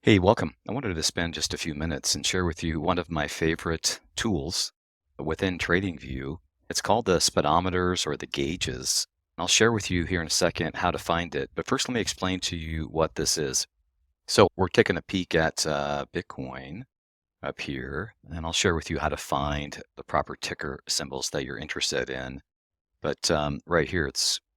Hey, welcome. I wanted to spend just a few minutes and share with you one of my favorite tools within TradingView. It's called the speedometers or the gauges. I'll share with you here in a second how to find it, but first let me explain to you what this is. So we're taking a peek at Bitcoin up here, and I'll share with you how to find the proper ticker symbols that you're interested in. But right here, you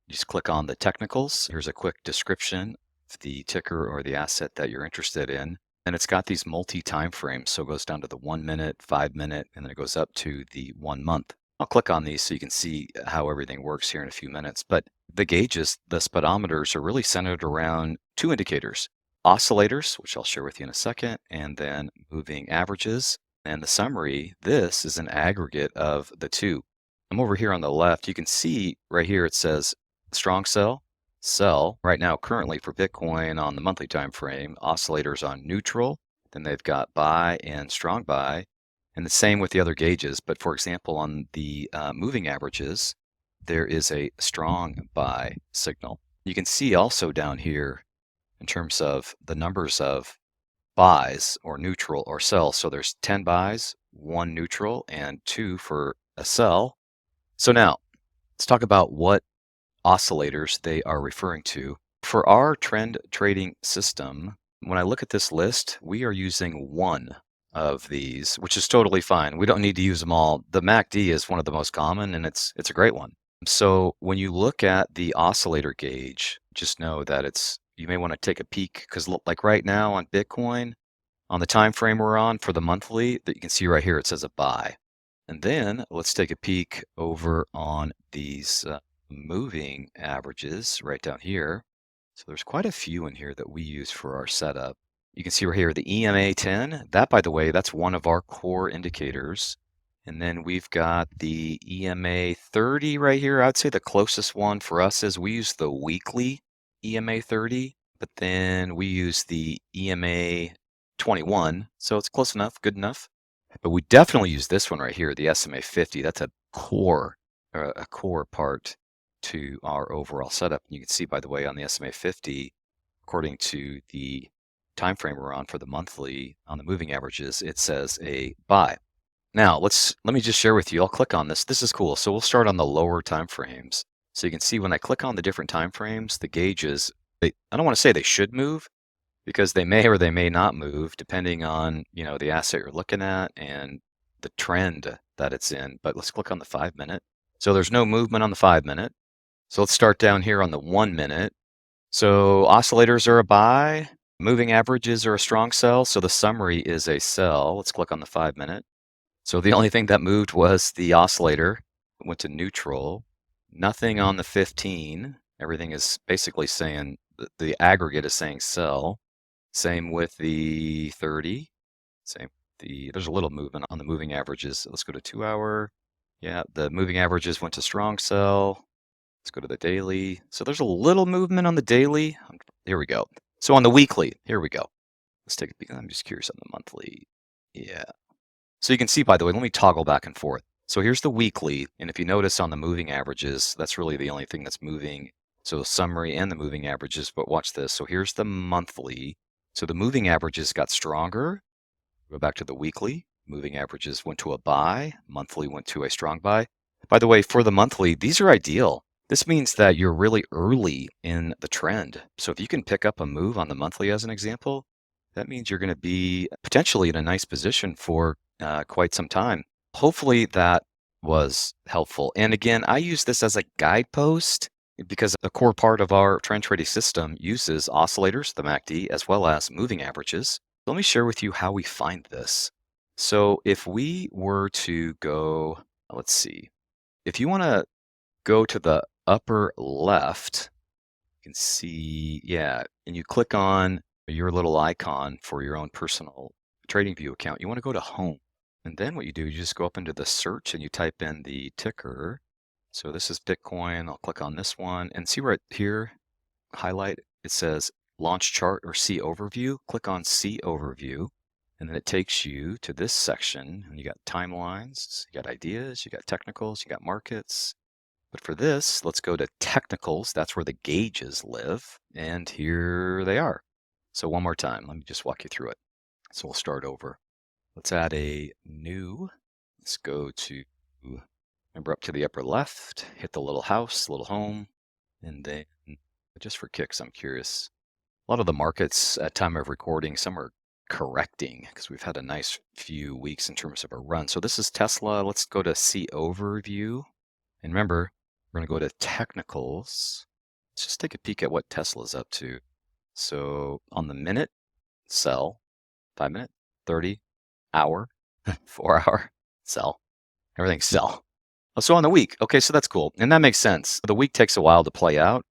just click on the technicals. Here's a quick description of the ticker or the asset that you're interested in. And it's got these multi-time frames. So it goes down to the 1 minute, 5 minute, and then it goes up to the 1 month. I'll click on these so you can see how everything works here in a few minutes. But the gauges, the speedometers, are really centered around two indicators: oscillators, which I'll share with you in a second, and then moving averages. And the summary, this is an aggregate of the two. I'm over here on the left. You can see right here it says strong sell, sell. Right now, currently for Bitcoin on the monthly time frame, oscillators on neutral. Then they've got buy and strong buy, and the same with the other gauges. But for example, on the moving averages, there is a strong buy signal. You can see also down here in terms of the numbers of buys or neutral or sell. So there's 10 buys, 1 neutral, and 2 for a sell. So now, let's talk about what oscillators they are referring to. For our trend trading system, when I look at this list, we are using one of these, which is totally fine. We don't need to use them all. The MACD is one of the most common, and it's a great one. So when you look at the oscillator gauge, just know that you may want to take a peek, because like right now on Bitcoin, on the time frame we're on for the monthly, that you can see right here, it says a buy. And then let's take a peek over on these moving averages right down here. So there's quite a few in here that we use for our setup. You can see right here the EMA 10. That, by the way, that's one of our core indicators. And then we've got the EMA 30 right here. I'd say the closest one for us is we use the weekly EMA 30, but then we use the EMA 21. So it's close enough, good enough. But we definitely use this one right here, the SMA 50. That's a core part to our overall setup. And you can see, by the way, on the SMA 50, according to the time frame we're on for the monthly, on the moving averages, it says a buy. Now, let me just share with you. I'll click on this. This is cool. So we'll start on the lower time frames. So you can see when I click on the different time frames, the gauges, I don't want to say they should move, because they may or they may not move depending on, the asset you're looking at and the trend that it's in. But let's click on the 5 minute. So there's no movement on the 5 minute. So let's start down here on the 1 minute. So oscillators are a buy, moving averages are a strong sell. So the summary is a sell. Let's click on the 5 minute. So the only thing that moved was the oscillator. It went to neutral. Nothing on the 15. Everything is basically saying, the aggregate is saying sell. Same with the 30. There's a little movement on the moving averages. Let's go to 2 hour. Yeah, the moving averages went to strong sell. Let's go to the daily. So there's a little movement on the daily. Here we go. So on the weekly, here we go. Let's take a peek. I'm just curious on the monthly. Yeah. So you can see, by the way, let me toggle back and forth. So here's the weekly. And if you notice on the moving averages, that's really the only thing that's moving. So the summary and the moving averages, but watch this. So here's the monthly. So the moving averages got stronger. Go back to the weekly. Moving averages went to a buy. Monthly went to a strong buy. By the way, for the monthly, these are ideal. This means that you're really early in the trend. So if you can pick up a move on the monthly as an example, that means you're going to be potentially in a nice position for quite some time. Hopefully that was helpful. And again, I use this as a guidepost, because a core part of our trend trading system uses oscillators, the MACD, as well as moving averages. Let me share with you how we find this. So if we were to go, let's see, if you want to go to the upper left, you can see, yeah, and you click on your little icon for your own personal TradingView account. You want to go to home. And then what you do, you just go up into the search and you type in the ticker. So this is Bitcoin. I'll click on this one and see right here, highlight, it says launch chart or see overview. Click on see overview. And then it takes you to this section, and you got timelines, you got ideas, you got technicals, you got markets. But for this, let's go to technicals. That's where the gauges live. And here they are. So one more time, let me just walk you through it. So we'll start over. Let's add a new, let's go to, remember up to the upper left, hit the little house, little home, and then just for kicks, I'm curious. A lot of the markets at time of recording, some are correcting because we've had a nice few weeks in terms of a run. So this is Tesla. Let's go to see overview. And remember, we're going to go to technicals. Let's just take a peek at what Tesla's up to. So on the minute, sell, 5 minute, 30, hour, 4 hour, sell, everything sell. So on the week, okay, so that's cool. And that makes sense. The week takes a while to play out,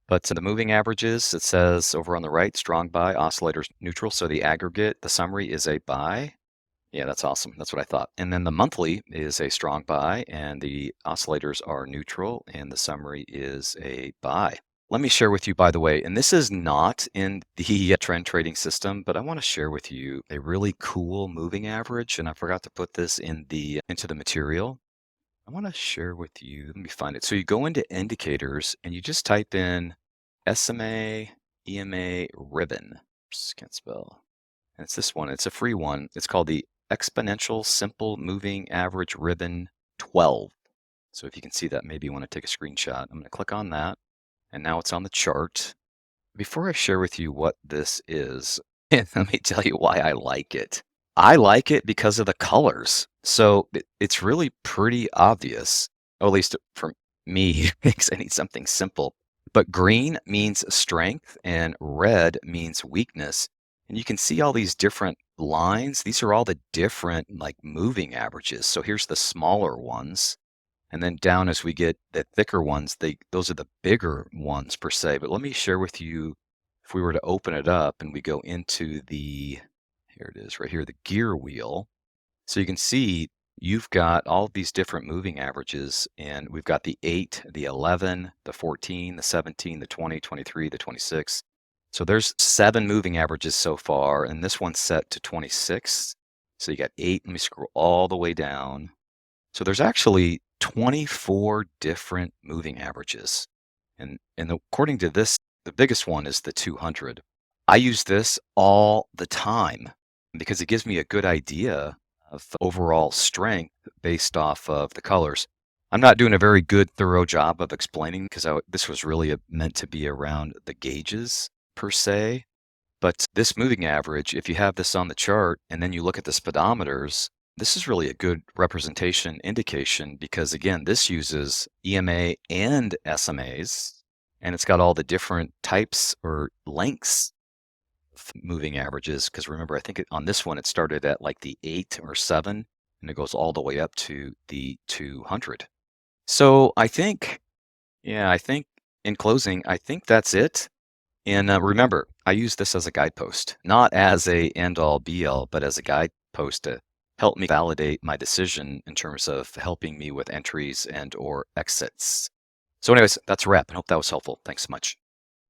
but the moving averages, it says over on the right, strong buy, oscillators neutral. So the aggregate, the summary is a buy. Yeah, that's awesome. That's what I thought. And then the monthly is a strong buy, and the oscillators are neutral, and the summary is a buy. Let me share with you, by the way, and this is not in the trend trading system, but I want to share with you a really cool moving average, and I forgot to put this in into the material. I want to share with you, let me find it. So you go into indicators and you just type in SMA, EMA, ribbon. Can't spell. And it's this one. It's a free one. It's called the Exponential Simple Moving Average Ribbon 12. So if you can see that, maybe you want to take a screenshot. I'm going to click on that. And now it's on the chart. Before I share with you what this is, let me tell you why I like it. I like it because of the colors. So it's really pretty obvious, or at least for me, because I need something simple. But green means strength and red means weakness. And you can see all these different lines. These are all the different like moving averages. So here's the smaller ones. And then down as we get the thicker ones, those are the bigger ones per se. But let me share with you, if we were to open it up and we go into here it is right here, the gear wheel. So you can see you've got all these different moving averages, and we've got the 8, the 11, the 14, the 17, the 20, 23, the 26. So there's 7 moving averages so far, and this one's set to 26. So you got 8. Let me scroll all the way down. So there's actually 24 different moving averages. And according to this, the biggest one is the 200. I use this all the time because it gives me a good idea of overall strength based off of the colors. I'm not doing a very good, thorough job of explaining because this was really meant to be around the gauges per se. But this moving average, if you have this on the chart and then you look at the speedometers, this is really a good representation indication because, again, this uses EMA and SMAs, and it's got all the different types or lengths of moving averages. Because remember, I think on this one, it started at like the 8 or 7, and it goes all the way up to the 200. So I think in closing, I think that's it. And remember, I use this as a guidepost, not as a end-all be-all, but as a guidepost to help me validate my decision in terms of helping me with entries and or exits. So anyways, that's a wrap. I hope that was helpful. Thanks so much.